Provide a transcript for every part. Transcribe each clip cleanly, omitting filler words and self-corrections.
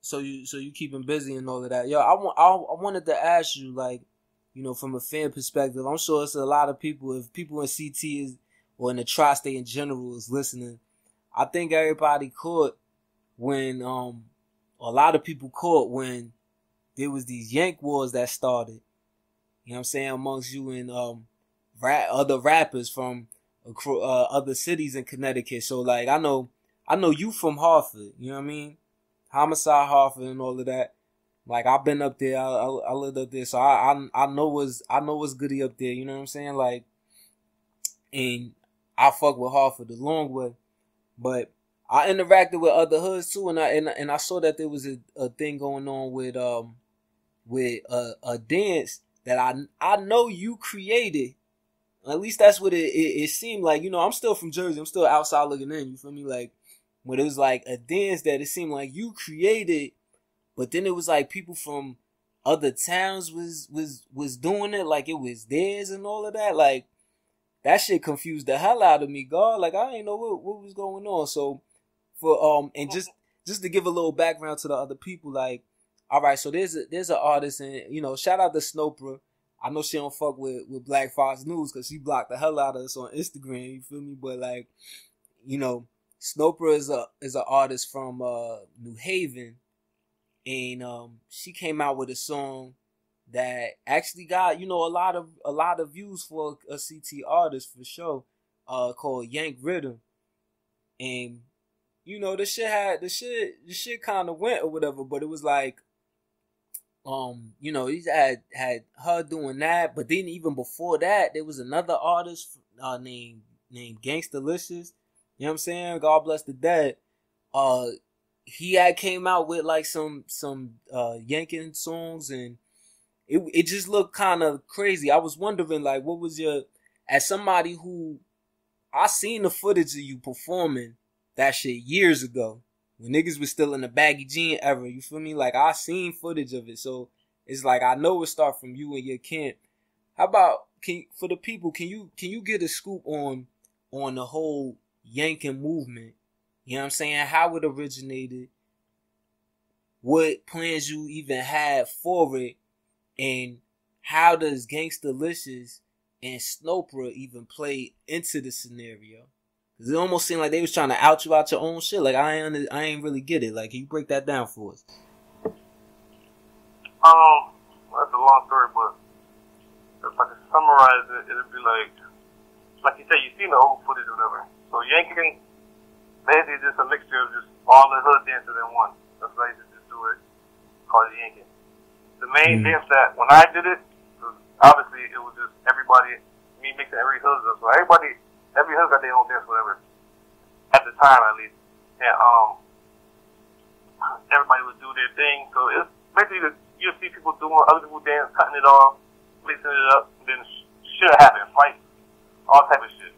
So you keep him busy and all of that. Yo, I wanted to ask you, like, you know, from a fan perspective, I'm sure it's a lot of people. If people in CT is or in the tri-state in general is listening, I think everybody caught when a lot of people caught when there was these Yank wars that started. You know what I'm saying, amongst you and other rappers from other cities in Connecticut. So like I know you from Hartford. You know what I mean? Homicide Hartford and all of that. Like I've been up there. I lived up there, so I know what's goody up there. You know what I'm saying? Like, and I fuck with Hartford the long way, but I interacted with other hoods too, and I saw that there was a thing going on with a dance that I know you created. At least that's what it seemed like. You know, I'm still from Jersey. I'm still outside looking in. You feel me? Like, when it was like a dance that it seemed like you created, but then it was like people from other towns was doing it like it was theirs and all of that. Like, that shit confused the hell out of me, God. Like, I didn't know what was going on. So for and just to give a little background to the other people, like, all right, so there's an artist, and you know, shout out to Snopra. I know she don't fuck with Black Fox News because she blocked the hell out of us on Instagram. You feel me? But like, you know, Snopra is an artist from New Haven, and she came out with a song that actually got, you know, a lot of views for a CT artist for sure, called Yank Rhythm. And you know, the shit kind of went or whatever, but it was like, you know, he had her doing that, but then even before that, there was another artist named Gangstalicious. You know what I'm saying? God bless the dead. He had came out with like some Yankin songs, and it just looked kind of crazy. I was wondering, like, what was your, as somebody who, I seen the footage of you performing that shit years ago when niggas was still in the baggy jean era. You feel me? Like, I seen footage of it, so it's like I know it start from you and your camp. How about for the people? Can you get a scoop on the whole Yankin movement? You know what I'm saying? How it originated, what plans you even had for it, and how does Gangstalicious and Snopra even play into the scenario? Cause it almost seemed like they was trying to out you out your own shit. Like I ain't really get it. Like, can you break that down for us? That's a long story, but if I could summarize it, it'd be like you said, you seen the old footage or whatever. So Yankin, basically just a mixture of just all the hood dances in one. That's why I used to just do it, called it Yankin. The main dance that, when I did it, obviously it was just everybody, me mixing every hood up. So every hood got their own dance, whatever. At the time, at least. And everybody would do their thing. So it's basically, you'll see people doing other people dance, cutting it off, mixing it up, and then shit happen, fights, all type of shit.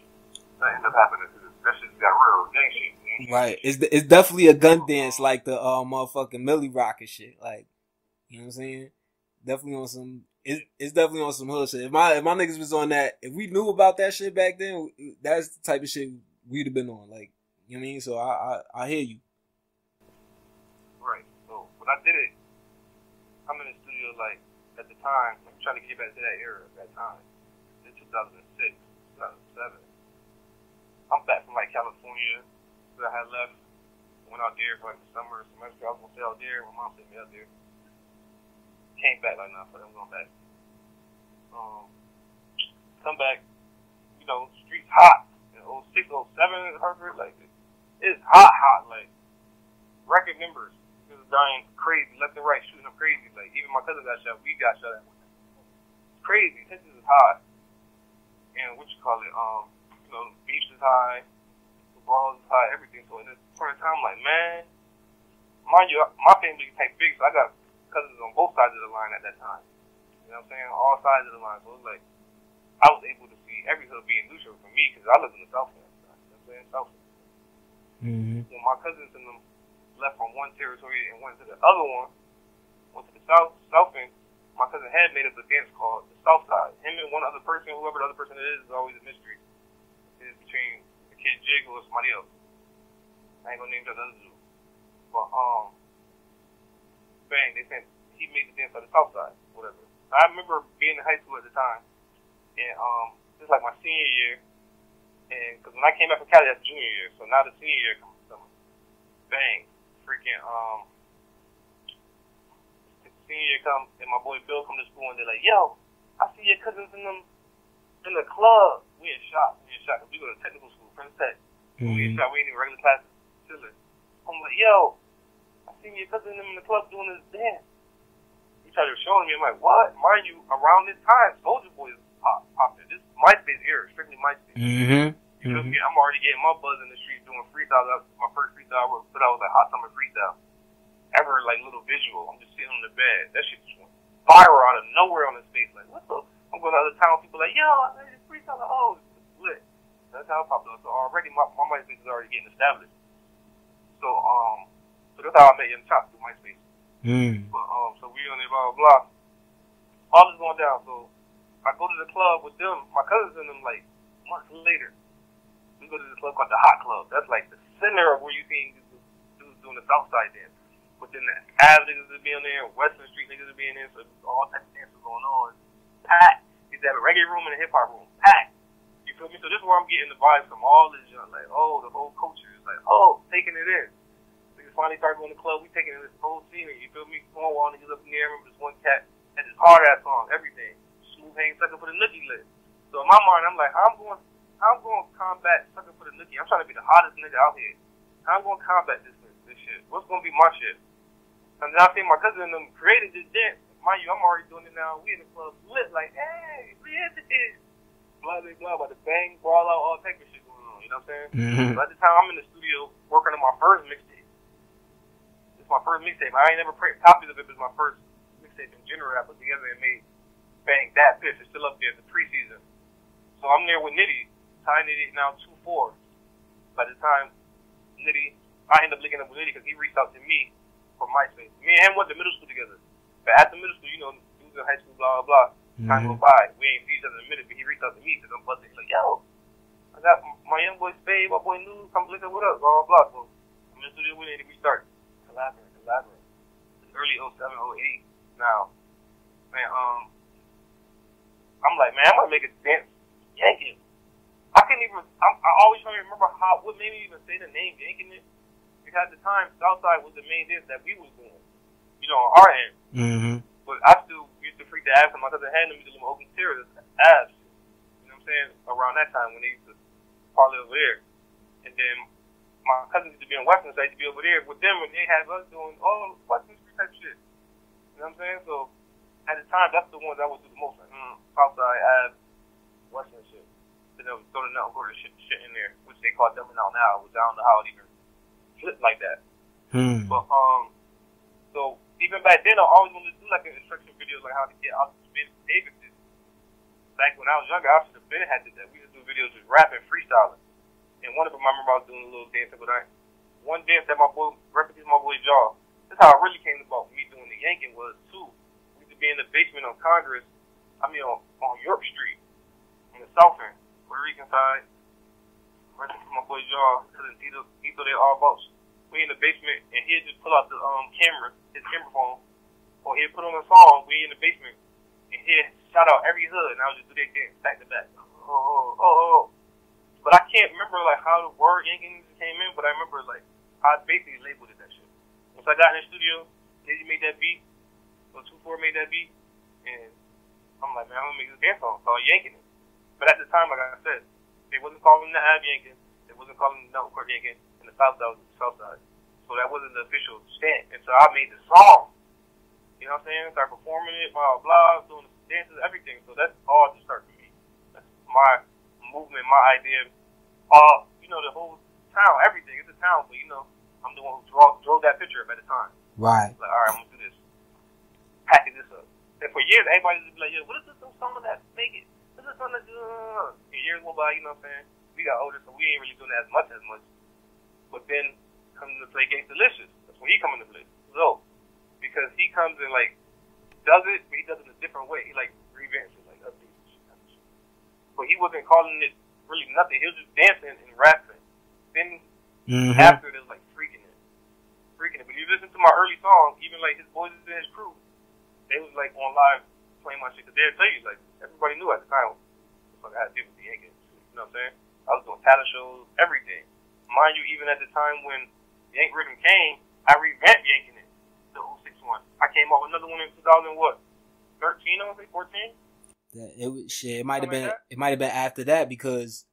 That ends up happening. That shit got real gang shit. You know? Right. It's definitely a gun dance, like the motherfucking Millie Rock and shit. Like, you know what I'm saying? Definitely on some. It's definitely on some hood shit. If my niggas was on that, if we knew about that shit back then, that's the type of shit we'd have been on. Like, you know what I mean? So I hear you. Right. So when I did it, I'm in the studio like at the time. I'm trying to get back to that era at that time. In 2006, 2007. I'm back from like California. So I had left, went out there for like the summer semester. I was gonna stay out there. My mom sent me out there. Came back like, nah, but I'm going back. Come back, you know, streets hot. In 06, 07, Harvard, like, it's hot, like, record members. It was dying crazy, left and right, shooting up crazy. Like, even my cousin got shot, we got shot at. It's crazy, tension is high. And what you call it, you know, the beach is high, the balls is high, everything. So at this point in time, I'm like, man, mind you, my family type big, so I got cousins on both sides of the line at that time. You know what I'm saying? All sides of the line. So it was like, I was able to see every hood being neutral for me because I live in the South End. You know what I'm saying? South End. Mm-hmm. When my cousins and them left from one territory and went to the other one, went to the South End, my cousin had made up a dance called the South Side. Him and one other person, whoever the other person is always a mystery. It's between the Kid Jig or somebody else. I ain't gonna name the other dude. But bang, they said he made the dance on the south side, whatever. I remember being in high school at the time, and this is like my senior year, and because when I came back from Cali, that's junior year, so now the senior year comes summer. Bang, freaking the senior year comes, and my boy Bill come to school, and they're like, yo, I see your cousins in the club. We in shop, because we go to technical school, Prince Tech. We in shop, we ain't even regular classes, chilling. I'm like, yo, I see your cousin in the club doing this dance. He started showing me. I'm like, what? Mind you, around this time, Soulja Boy is popping. This MySpace era, strictly MySpace. You feel me? I'm already getting my buzz in the streets doing freestyles. My first freestyle I put out was like Hot Summer Freestyle. Ever like little visual. I'm just sitting on the bed. That shit just went viral out of nowhere on his face. Like, what the? I'm going to other town. People like, yo, I made this freestyle. Oh, it's lit. That's how it popped up. So already my MySpace is already getting established. So that's how I met Young Chop through MySpace. But so we on there, blah blah blah. All this going down. So I go to the club with them, my cousins and them, like months later. We go to this club called the Hot Club. That's like the center of where you see dudes doing the Southside dance. But then the Ave niggas would be in there, Western Street niggas would be in there, so all types of dances going on. Packed. He's have a reggae room and a hip hop room. Packed. You feel me? So this is where I'm getting the vibes from all this junk. Like, oh, the whole culture is like, oh, taking it in. Finally started going to the club, we taking this whole scenery, you feel me? Cornwall niggas up in there. I remember this one cat had this hard ass song, everything. Smooth hang sucker for the nookie list. So in my mind, I'm like, how I'm going to combat sucker for the nookie? I'm trying to be the hottest nigga out here. How I'm going to combat this shit? What's going to be my shit? And then I think my cousin and them created this dance. Mind you, I'm already doing it now. We in the club lit like, hey, we in this. Blah, blah, blah, about the bang, brawl out, all type of shit going on. You know what I'm saying? So at the time, I'm in the studio working on my first mixtape. My first mixtape. I ain't never played copies of it, but it's my first mixtape in general I put together and made. Bang, that pitch is still up there, the preseason. So I'm there with Nitty, Ty Nitty now 2-4. By the time Nitty, I end up linking up with Nitty because he reached out to me from MySpace. Me and him went to middle school together. But after middle school, you know, dudes in high school, blah, blah, blah. Time go by. We ain't seen each other in a minute, but he reached out to me because I'm busting. He's like, yo, I got my young boy Spade, my boy New, come link up with us, blah, blah, blah. So I'm in the studio with Nitty, we start. Collaborate. It's early 07, 08 now. Man, I'm like, man, I'm gonna make a dance Yankin. I always try to remember what made me even say the name Yankin it. Because at the time, Southside was the main dance that we was doing. You know, on our end. But I still used to freak the abs because my cousin had them used to do open tears abs. You know what I'm saying? Around that time when they used to parlay over there. And then my cousins used to be in Western, so I used to be over there with them, and they had us doing all Western Street type shit. You know what I'm saying? So, at the time, that's the ones I would do the most. Like, Southside, Ave, Western shit. Then they would throw the Nelson Quarter shit in there, which they call Dumbing Out Now, which I don't know how it even flipped like that. But, so, even back then, I always wanted to do like an instruction video, like how to get out to David did. Back when I was younger, I should have been had that. We used to do videos with rapping, freestyling. And one of them, I remember I was doing a little dance, but one dance that my boy, references my boy Jaw. This is how it really came about me doing the Yankin was too. We used to be in the basement on Congress, on York Street, in the south end, Puerto Rican side. References my boy Jaw, cousin Tito, they all boats. We in the basement, and he'd just pull out the camera, his camera phone, or he'd put on a song. We in the basement, and he'd shout out every hood, and I would just do that dance back to back. Oh. But I can't remember like how the word Yankin came in, but I remember like I basically labeled it that shit. Once I got in the studio, Dizzy made that beat, or 2-4 made that beat, and I'm like, man, I'm gonna make this dance song called Yankin. But at the time, like I said, they wasn't calling the Ave Yankin, they wasn't calling the Nelson Court Yankin, and the South Side was the South Side. So that wasn't the official stamp. And so I made the song. You know what I'm saying? Started performing it, blah blah, doing the dances, everything. So that's all just started for me. That's my movement, my idea, you know, the whole town, everything. It's a town, but you know, I'm the one who drove that picture up at the time. Right. Like, all right, I'm gonna do this, packing this up. And for years, everybody just be like, yo, what is this song that make it? What is this song that do? And years go by, you know what I'm saying? We got older, so we ain't really doing that as much. But then comes to play Gangsta Delicious. That's when he come into play. So, because he comes and like does it, but he does it in a different way. He like revamps it, like updates shit. But he wasn't calling it really nothing. He was just dancing and rapping. Then after it was like freaking it Yankin. But if you listen to my early songs, even like his boys and his crew, they was like on live playing my shit. Cause they'll tell you, like, everybody knew at the time what I had to do with the Yankin. You know what I'm saying? I was doing talent shows, everything. Mind you, even at the time when Yank Rhythm came, I revamped Yankin it, the 061. I came out with another one in 2000, what, 13, I was like, 14? It might have been. It might have been after that because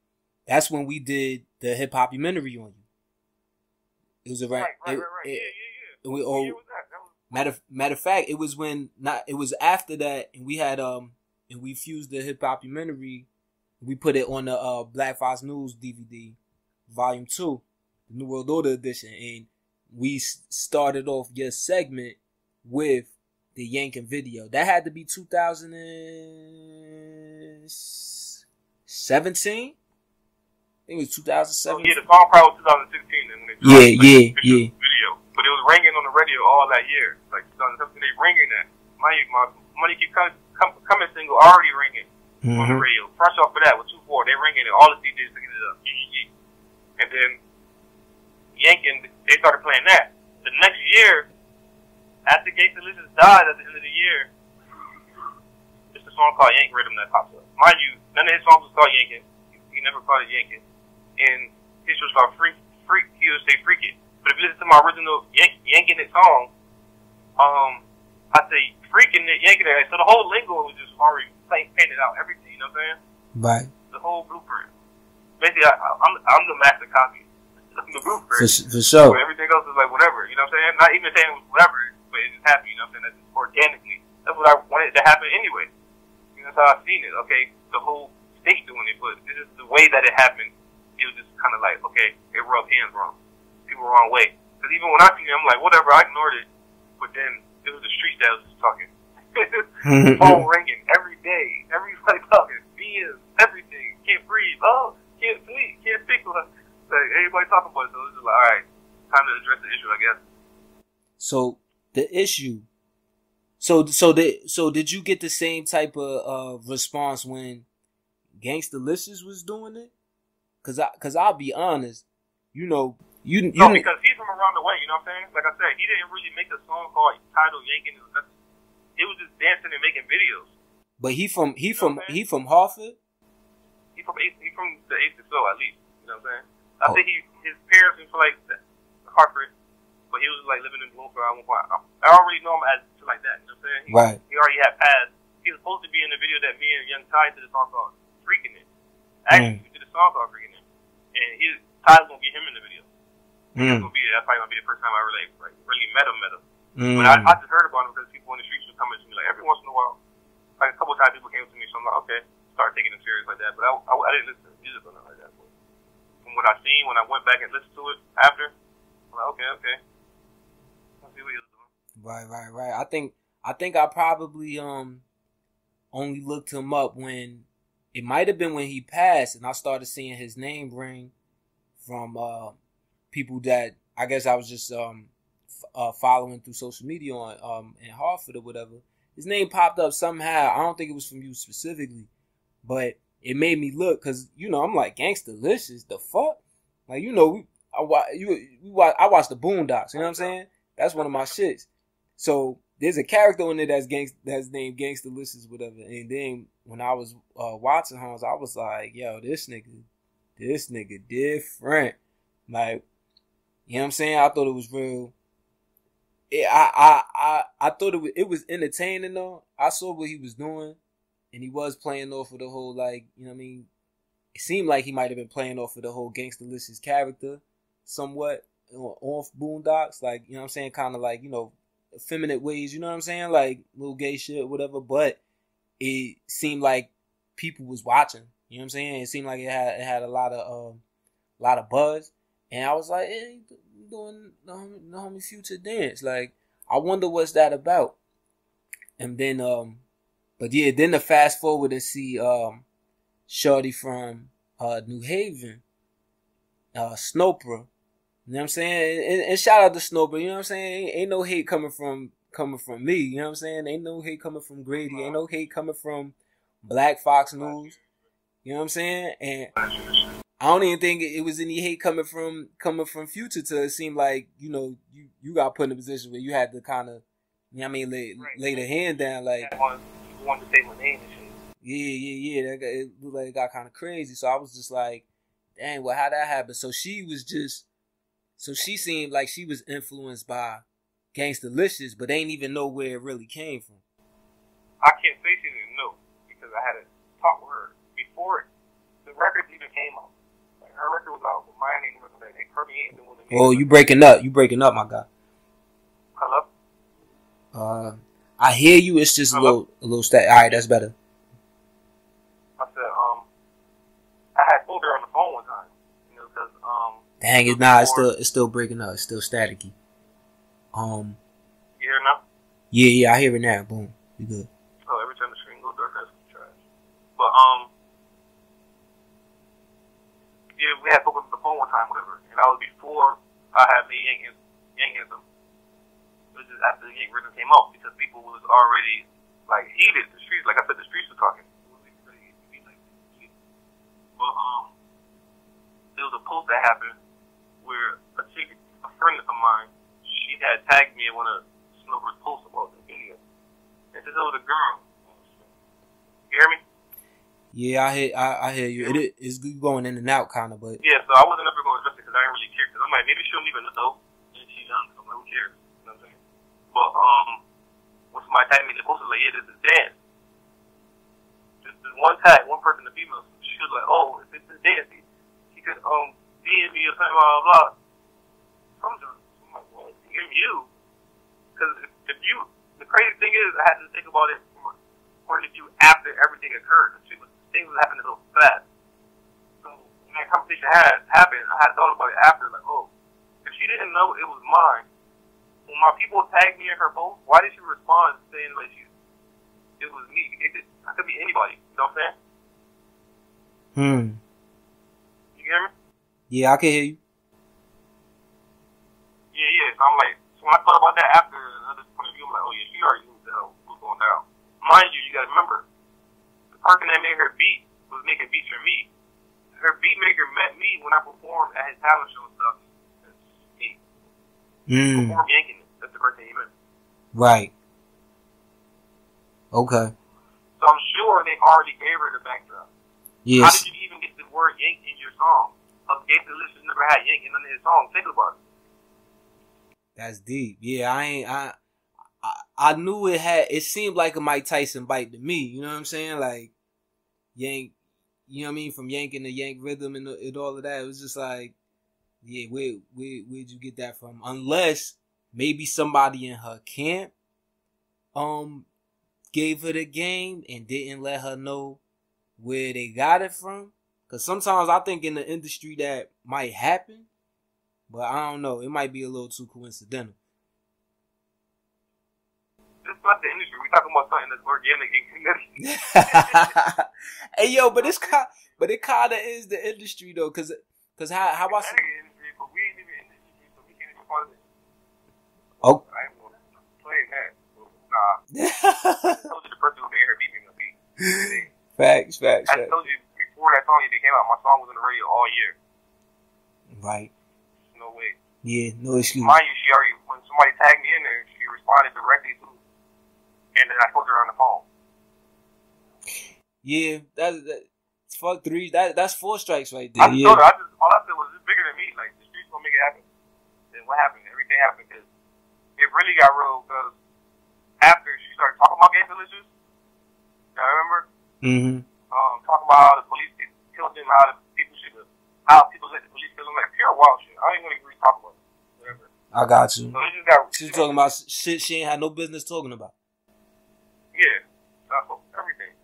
that's when we did the hip hop documentary on you. It was around. Right. Yeah. We, what year was that? That was matter of fact, it was when not. It was after that, and we had and we fused the hip hop documentary. We put it on the Black Fox News DVD, Volume 2, the New World Order edition, and we started off your segment with the Yankin video. That had to be 2017. I think it was 2007. Yeah, the song probably was 2016 then when they dropped the video. But it was ringing on the radio all that year. Like 2017, they ringing that. My Money Keep Coming single already ringing on the radio. Fresh off of that with 2-4, they ringing it. All the DJs picking it up. Yeah. And then Yankin, they started playing that. The next year, after Gangsta Licious died at the end of the year, it's a song called Yank Rhythm that pops up. Mind you, none of his songs was called Yankin. He never called it Yankin. And his was called Freak. He would say Freak It. But if you listen to my original Yankin It song, I say Freaking It, Yankin It. So the whole lingo was just already painted out, everything, you know what I'm saying? Right. The whole blueprint. Basically, I'm the master copy. The blueprint. For sure. But everything else is like whatever, you know what I'm saying? Not even saying it was whatever, but it just happened, you know what I'm saying? That's just organically. That's what I wanted to happen anyway. You know, that's how I seen it. Okay, the whole state doing it, but it's just the way that it happened. It was just kind of like, okay, it rubbed hands wrong. People the wrong way. Because even when I seen it, I'm like, whatever, I ignored it. But then it was the streets that was just talking. Phone ringing every day. Everybody talking. BS, everything. Can't breathe. Oh, can't sleep. Can't think. Like, everybody talking about it. So it's just like, all right, time to address the issue, I guess. So the issue. So did you get the same type of response when Gangsta Licious was doing it? Cause I'll be honest, no, because he's from around the way, you know what I'm saying? Like I said, he didn't really make a song called titled Yankin. It was just dancing and making videos. But he from Hartford. He from the 860 at least. You know what I'm saying? I think his parents was from like Hartford, but he was like living in Bloomfield at one point. I already know him as like that. You know what I'm saying? Right. He already had passed. He was supposed to be in the video that me and Young Ty did a song called Freaking It. Actually, we did a song called Freaking It, and Ty's gonna get him in the video. He's gonna be there. That's probably gonna be the first time I really met him. But I just heard about him because people in the streets were coming to me like every once in a while. Like a couple of times people came to me, so I'm like, okay, start taking him serious like that. But I didn't listen to music or nothing like that. But from what I seen, when I went back and listened to it after, I'm like, okay. Let's see what he was doing. Right. I think I probably only looked him up when it might have been when he passed, and I started seeing his name ring from people that I guess I was just following through social media on in Hartford or whatever. His name popped up somehow. I don't think it was from you specifically, but it made me look because I'm like Gangsta Licious. The fuck, like I watched the Boondocks. You know what I'm saying? That's one of my shits. So there's a character in it that's named Gangsta Licious, whatever. And then when I was watching Hans, I was like, yo, this nigga different. Like, you know what I'm saying? I thought it was real. I thought it was entertaining though. I saw what he was doing, and he was playing off of the whole, like, you know what I mean? It seemed like he might have been playing off of the whole Gangsta Licious character somewhat off Boondocks, like, you know what I'm saying? Kind of like, effeminate ways, you know what I'm saying? Like little gay shit, whatever. But it seemed like people was watching. You know what I'm saying? It seemed like it had a lot of buzz, and I was like, hey, doing the homie Future dance. Like, I wonder what's that about. And then, but yeah, then to fast forward and see shorty from New Haven, Snopra. You know what I'm saying? And shout out to Snowbird, you know what I'm saying? Ain't no hate coming from me, you know what I'm saying? Ain't no hate coming from Grady, ain't no hate coming from Black Fox News. You know what I'm saying? And I don't even think it was any hate coming from Future to it seemed like, you got put in a position where you had to kind of, you know what I mean, lay the hand down, like. You wanted to say my name and shit. Yeah. It looked like it got kind of crazy. So I was just like, dang, well, how that happened? So she seemed like she was influenced by Gangstalicious, but they ain't even know where it really came from. I can't say she didn't know because I had a talk with her before the record even came out. Like her record was out, but mine ain't even that. Ain't the one that made. Oh, you breaking up? You breaking up, my guy? Hello. I hear you. It's just Hello? a little static. All right, that's better. I said, I had told her on the phone one time, because Dang it! Nah, it's still breaking up. It's still staticky. You hear now? Yeah, I hear it now. Boom, you good? Oh, every time the screen goes dark, that's trash. But yeah, we had spoken on the phone one time, whatever, and that was before I had made Yankin. It was just after the Yank rhythm came out because people was already like heated. The streets, like I said, the streets were talking. But there was a post that happened where a friend of mine, she had tagged me in one of Snowbird's posts about the video. And said it was a girl. You hear me? Yeah, I hear you. It's going in and out, kind of, but yeah. So I wasn't ever going to address it because I didn't really care. Because I'm like, maybe she don't even know, and she's young. So I'm like, who cares? You know what I'm saying? But when somebody tagged me in the post, was like, yeah, this is dance. Just one tag, one person, the female. She was like, oh, if this is dance, he could DM me or something, blah blah. I'm like, well, you. Because if you, the crazy thing is, I had to think about it from a point of view after everything occurred. Things was happening so fast. So when that conversation happened, I had thought about it after, like, oh, if she didn't know it was mine, when my people tagged me in her post, why did she respond saying like it was me? I could be anybody. You know what I'm saying? You hear me? Yeah, I can hear you. Yeah. So I'm like, so when I thought about that after another point of view, I'm like, oh yeah, she already knew the hell what was going down. Mind you, you gotta remember, the person that made her beat was making beats for me. Her beat maker met me when I performed at his talent show and stuff. That's me. Performed Yankin. That's the person he met. Right. Okay. So I'm sure they already gave her the backdrop. Yes. How did you even get the word Yank in your song? Gangstalicious never had Yank in none of his songs. Think about it. That's deep. Yeah, I knew it seemed like a Mike Tyson bite to me, you know what I'm saying? Like Yank, you know what I mean, from Yankin to Yank rhythm and all of that. It was just like, yeah, where'd you get that from? Unless maybe somebody in her camp gave her the game and didn't let her know where they got it from. Cause sometimes I think in the industry that might happen, but I don't know. It might be a little too coincidental. It's not the industry. We're talking about something that's organic and kinetic. Hey yo, but it kind of is the industry though, cause how about some... industry, but we ain't even in the industry, so we can't even call it. Oh, I ain't gonna play that. Nah. I told you the person who made her beat me gonna be. Facts. I told you before that song even came out, my song was on the radio all year. Right. No way. Yeah, no excuse. Mind you, she already, when somebody tagged me in there, she responded directly to, and then I spoke to her on the phone. Yeah, that's fuck three. That's 4 strikes right there. I just told her, all I said was, it's bigger than me. Like, the streets gonna make it happen. Then what happened? Everything happened because it really got real. Because after she started talking about Gangstalicious, I remember. Talking about how the police killed him, how people let the police kill him, like pure wild shit. I ain't gonna really talk about it. Whatever. I got you. So it just got. She's talking about shit she ain't had no business talking about. Yeah, that's everything.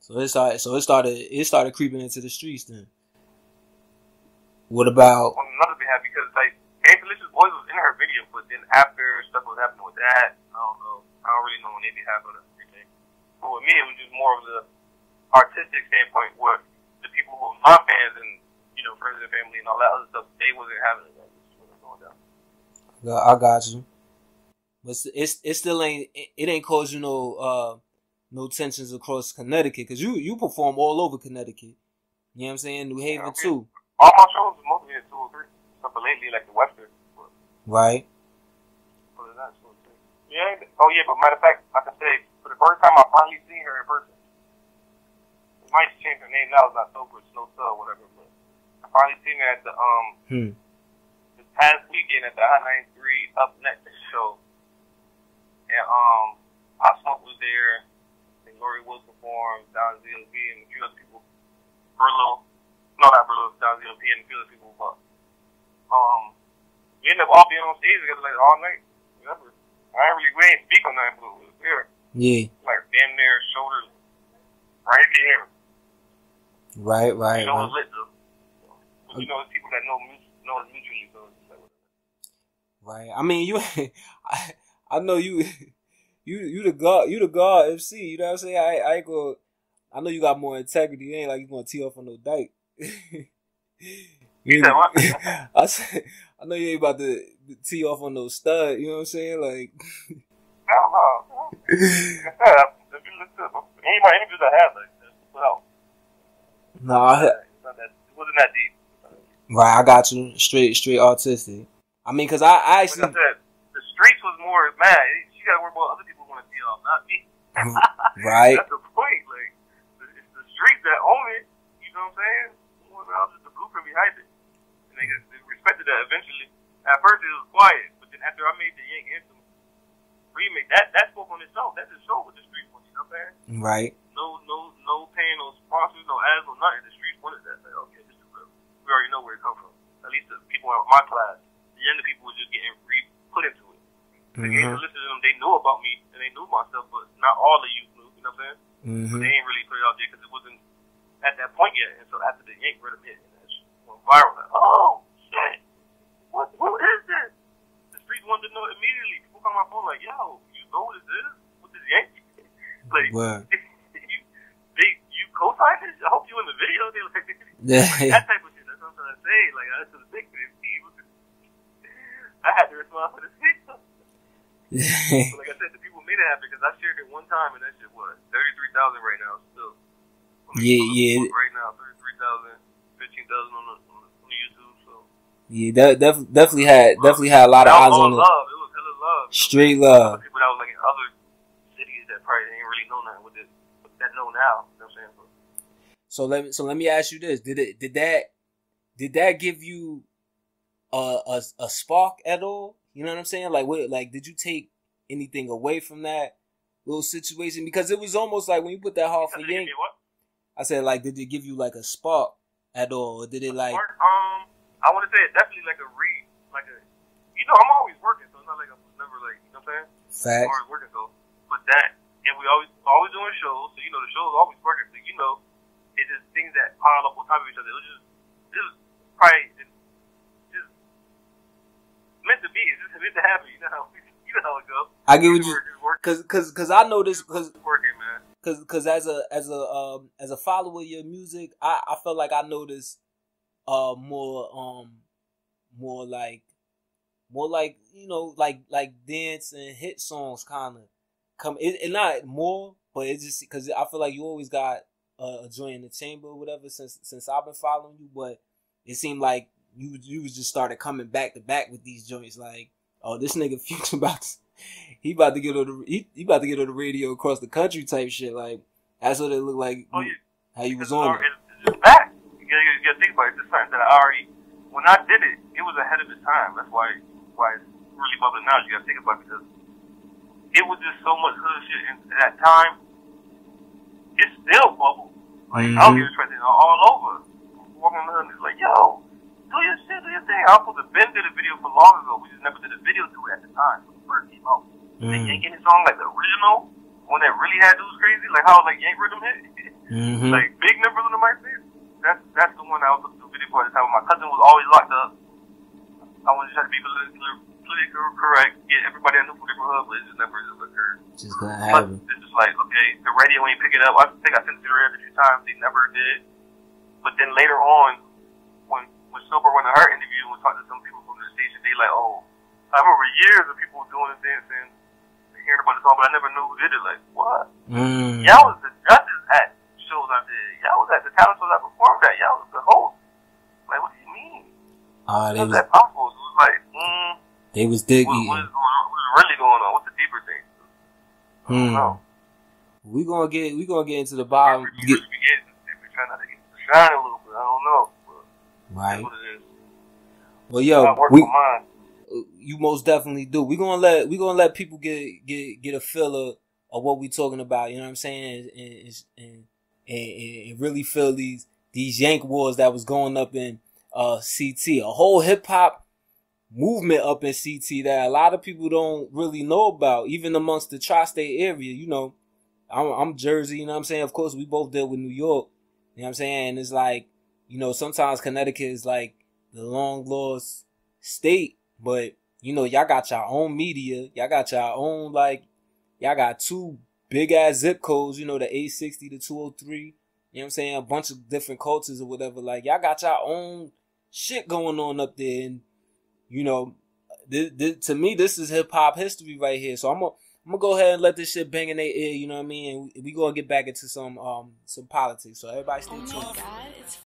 So it started creeping into the streets then. What about? On another behalf, because like Gangstalicious voice was in her video, but then after stuff was happening with that, I don't know. I don't really know on their behalf of everything. But with me, it was just more of the artistic standpoint, where the people who were my fans and friends and family and all that other stuff, they wasn't having it. Like, this wasn't going down. I got you. But it still ain't caused no tensions across Connecticut, because you perform all over Connecticut. You know what I'm saying? New Haven okay. too. All my shows is mostly at 203. Except for lately, like the Western. But, Right. other than that, 203. Yeah. Oh yeah, but matter of fact, like I said, for the first time I finally seen her in person. It might change her name now. It's not Sober, Snow Sub, whatever. But I finally seen her at the this past weekend at the I-93 Up Next show. And I was there. And Lori Wills performed, Don ZLB, and a few other people. Burlo. No, not Burlo. Don ZLB and a few other people. But we ended up all being on stage together like all night. Remember? We ain't speak on that, but we was there. Yeah. Like damn near shoulders right here. Right. You know, it's lit though. But you know, it's people that know us mutually, so it's like whatever. Right. I mean, I know you the god MC. You know what I'm saying? I ain't gonna. I know you got more integrity. It ain't like you gonna tee off on no dyke. You said what? I know you ain't about to tee off on no stud. You know what I'm saying? Like. No. If you listen to anybody interviews I had like this, well. No, it wasn't that deep. Right, I got you. Straight artistic. I mean, cause I actually. Like I said, the streets was more mad. She got to worry about other people want to see off, not me. Right. That's the point. Like, it's the streets that own it. You know what I'm saying? Well, I was just the blueprint behind it. And they respected that eventually. At first it was quiet, but then after I made the Yank anthem remake, that spoke on itself. That's the show with the streets on. You know what I'm saying? Right. No paying, no sponsors, no ads, no nothing. The streets wanted that. Like, okay, this is real. We already know where it come from. At least the people in my class, the younger people were just getting put into it. They used to listen to them. They knew about me and they knew myself, but not all the youth knew. You know what I'm saying? But they ain't really put it out there because it wasn't at that point yet. And so after the Yank rhythm hit, and that shit went viral. Like, oh shit, what is this? The streets wanted to know immediately. People call my phone like, yo, you know what this is? What is Yankee? Like, you co-signed this? I hope you in the video. They like, that type of shit. That's what I'm trying to say. Like, I was thinking I had to respond for the video. But like I said, the people made it happen because I shared it one time and that shit was 33,000 right now still. Yeah. Right now, 33,000, 15,000 on the YouTube. So yeah, definitely had a lot of eyes on it. Love. It was hella love. Straight love. People that was like in other cities that probably didn't really know nothing with it, but that know now. You know what I'm saying? So let me ask you this: Did that give you a spark at all? You know what I'm saying? Like did you take anything away from that little situation? Because it was almost like when you put that hard for Yank. I said, like, did it give you like a spark at all, or did it like? I want to say it definitely like I'm always working, so it's not like I was never like, you know what I'm saying? Facts. I'm always working, so but that, and we always doing shows, so you know the shows always working, so you know it's just things that pile up on top of each other. It was probably just meant to be. It's just meant to happen. You know how it goes. I get what you, cause I know this, cause working, man. Cause as a follower of your music, I felt like I noticed more like you know like dance and hit songs kind of come. It not more, but it's just because I feel like you always got a joint in the chamber or whatever since I've been following you, but it seemed like you just started coming back to back with these joints. Like, oh, this nigga Future he about to get on the radio across the country type shit. Like, that's what it looked like. Oh, yeah. How you was on it. It's just back. You gotta think about it. It's just something that I already, when I did it, it was ahead of its time. That's why it's really bubbling now. You gotta think about it because it was just so much hood shit and at that time. It's still bubble. Like, I don't give a shit all over. Walking on the hood and it's like, yo, do your shit, do your thing. I was supposed to been did a video for long ago. We just never did a video to it at the time when it first came out. The Yankin song, like the original, one that really had dudes crazy, like how like Yank rhythm hit, like big numbers on the mic. That's the one I was looking to video for at the time. My cousin was always locked up. I wanted to try to be politically correct, get everybody I knew from different hood, but it just never occurred. Just gonna happen. It's just like, okay, the radio ain't pick it up. I think I sent it to the radio a few times. They never did. But then later on, when Sober went to her interview and talked to some people from the station, they like, oh, I remember years of people doing this dancing, hearing about the song, but I never knew who did it. Like, what? Y'all was the judges at shows I did. Y'all was at the talent shows I performed at. Y'all was the host. Like, what do you mean? How's that possible? So it was like, they was digging. What is going on? What's really going on? What's the deeper thing? I don't know. We gonna get into the bottom. We're trying not to get to shine a little bit. I don't know. But right. What it is. Well, yo, you most definitely do. We gonna let people get a feel of what we talking about. You know what I'm saying? And really feel these Yank wars that was going up in CT. A whole hip hop movement up in CT that a lot of people don't really know about, even amongst the tri-state area. You know, I'm Jersey. You know what I'm saying? Of course, we both deal with New York. You know what I'm saying? And it's like, you know, sometimes Connecticut is like the long lost state, but you know, y'all got your own media, y'all got your own, like, y'all got two big ass zip codes, you know, the 860, the 203, you know what I'm saying, a bunch of different cultures or whatever, like, y'all got your own shit going on up there, and you know, to me, this is hip hop history right here, so I'm gonna go ahead and let this shit bang in their ear, you know what I mean, and we gonna get back into some politics, so everybody stay tuned.